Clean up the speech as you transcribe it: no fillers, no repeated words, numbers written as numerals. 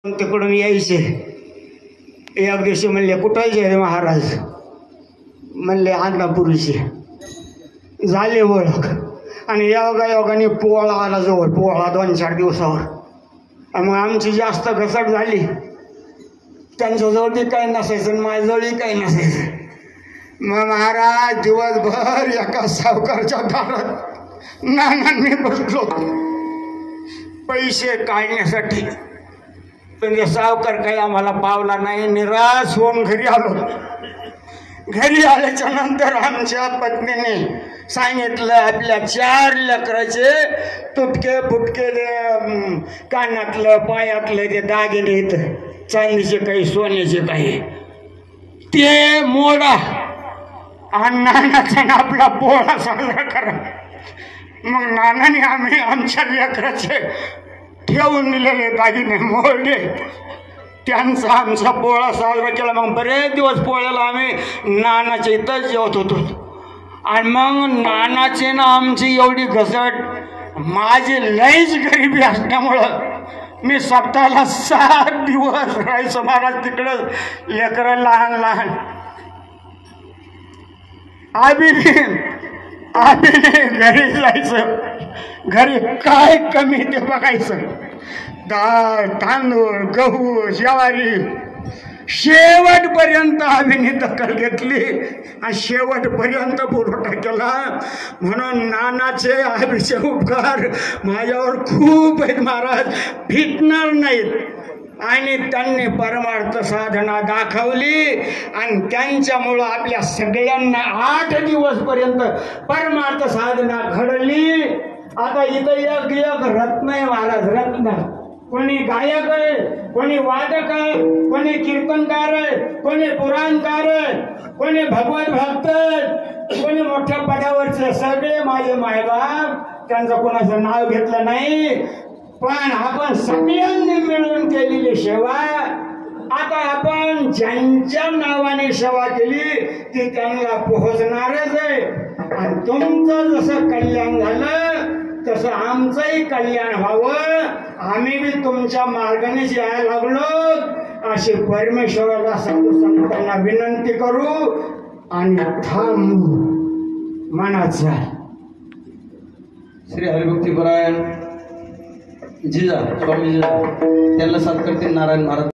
तिकडून यायचे. एक दिवशी म्हणले कुठं रे महाराज, म्हणले आदनापुरीचे. झाले ओळख आणि योगायोगाने पोळा आला जवळ, पोळा 2-4 दिवसावर. मग आमची जास्त घसट झाली. त्यांच्याजवळ बी काही नसायचं आणि माझ्याजवळही काही नसायचं. मग महाराज दिवसभर एका सावकारच्या दारात नानांनी बसलो पैसे काढण्यासाठी. पण ते सावकार काही आम्हाला पावला नाही. निराश होऊन घरी आलो. घरी आल्याच्या नंतर आमच्या पत्नीने सांगितलं आपल्या 4 लेकराचे तुटके फुटके कानातलं पायातलं ते दागिने आहेत, चांदीचे काही सोन्याचे काही, ते मोडा आणि नानाचा आपला पोळा साजरा करा. मग नानाने आम्ही आमच्या लेकराचे ठेवून दिलेले दागिने मोडले, त्यांचा आमचा पोळा साजरा केला. मग बरेच दिवस पोळ्याला आम्ही नानाच्या इथंच जेवत होतो. आणि मग नानाची ना आमची एवढी घसट, माझी लईच गरिबी असल्यामुळं मी सप्ताहाला 7 दिवस राहायचो महाराज तिकडं. लेकरं लहान लहान. आम्ही घरी जायचं, घरी काय कमी ते बघायचं. डाळ तांदूळ गहू ज्वारी, शेवटपर्यंत आम्ही दखल घेतली आणि शेवटपर्यंत पुरवठा केला. म्हणून नानाचे आम्हीचे उपकार माझ्यावर खूप आहेत महाराज, फिटणार नाहीत. आणि त्यांनी परमार्थ साधना दाखवली आणि त्यांच्यामुळं आपल्या सगळ्यांना 8 दिवसपर्यंत परमार्थ साधना घडली. आता इथं एक रत्न आहे महाराज, रत्न. कोणी गायक आहे, कोणी वादक आहे, कोणी कीर्तनकार आहे, कोणी पुराणकार आहे, कोणी भगवत भक्त, कोणी मोठ्या पदावरचे. सगळे माझे मायबाप, त्यांचं कोणाचं नाव घेतलं नाही, पण आपण सगळ्यांनी मिळून केलेली सेवा. आता आपण ज्यांच्या नावाने सेवा केली ती त्यांना पोहोचणारच आहे. आणि तुमचं जसं कल्याण झालं तसं आमचंही कल्याण व्हावं, आम्ही बी तुमच्या मार्गाने यायला लागलो अशी परमेश्वराला साधू संतांना विनंती करू आणि थांबू मनाचा. श्री हरिभक्ती परायण जिजा स्वामी जिजा त्यांना सत्कारतील नारायण महाराज.